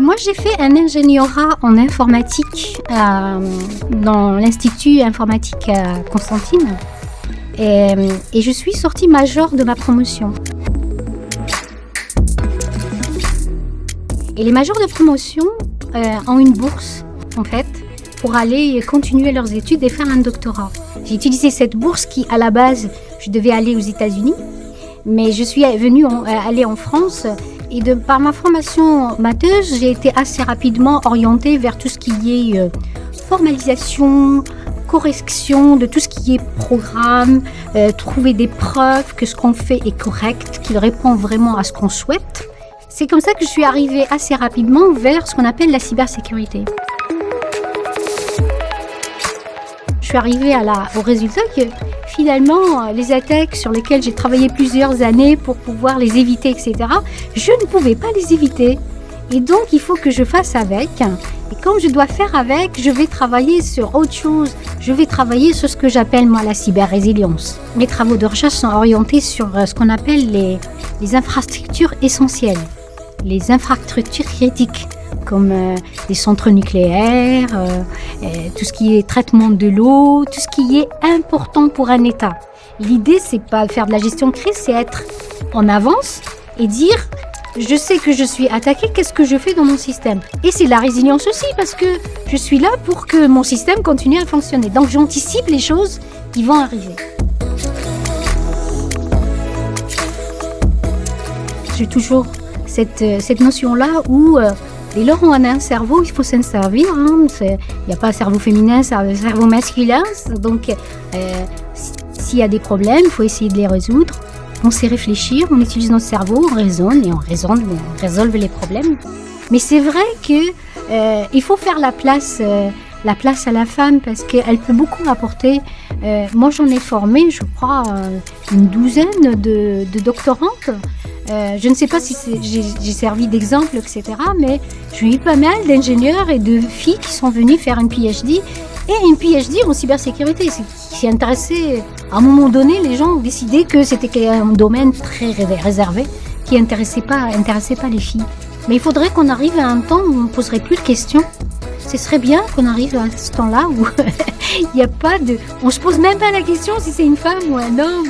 Moi, j'ai fait un ingénierat en informatique dans l'Institut informatique Constantine et je suis sortie major de ma promotion. Et les majors de promotion ont une bourse, en fait, pour aller continuer leurs études et faire un doctorat. J'ai utilisé cette bourse qui, à la base, je devais aller aux États-Unis, mais je suis venue aller en France. Et par ma formation matheuse, j'ai été assez rapidement orientée vers tout ce qui est formalisation, correction de tout ce qui est programme, trouver des preuves que ce qu'on fait est correct, qu'il répond vraiment à ce qu'on souhaite. C'est comme ça que je suis arrivée assez rapidement vers ce qu'on appelle la cybersécurité. Je suis arrivée au résultat que finalement, les attaques sur lesquelles j'ai travaillé plusieurs années pour pouvoir les éviter, etc., je ne pouvais pas les éviter. Et donc, il faut que je fasse avec. Et comme je dois faire avec, je vais travailler sur autre chose. Je vais travailler sur ce que j'appelle, moi, la cyber-résilience. Mes travaux de recherche sont orientés sur ce qu'on appelle les infrastructures essentielles, les infrastructures critiques, comme les centres nucléaires, tout ce qui est traitement de l'eau, tout ce qui est important pour un État. L'idée, c'est pas faire de la gestion de crise, c'est être en avance et dire je sais que je suis attaqué, qu'est-ce que je fais dans mon système? Et c'est la résilience aussi, parce que je suis là pour que mon système continue à fonctionner. Donc j'anticipe les choses qui vont arriver. J'ai toujours cette notion-là où dès lors on a un cerveau, il faut s'en servir. Il n'y a pas un cerveau féminin, c'est un cerveau masculin. Donc s'il y a des problèmes, il faut essayer de les résoudre. On sait réfléchir, on utilise notre cerveau, on raisonne et on résolve les problèmes. Mais c'est vrai qu'il faut faire la place à la femme parce qu'elle peut beaucoup apporter. Moi, j'en ai formé, je crois, une douzaine de doctorantes. Je ne sais pas si j'ai servi d'exemple, etc. Mais j'ai eu pas mal d'ingénieurs et de filles qui sont venues faire une PhD. Et une PhD en cybersécurité, qui intéressait, à un moment donné, les gens ont décidé que c'était un domaine très réservé, qui intéressait pas les filles. Mais il faudrait qu'on arrive à un temps où on ne poserait plus de questions. Ce serait bien qu'on arrive à ce temps-là où il n'y a pas de... On ne se pose même pas la question si c'est une femme ou un homme.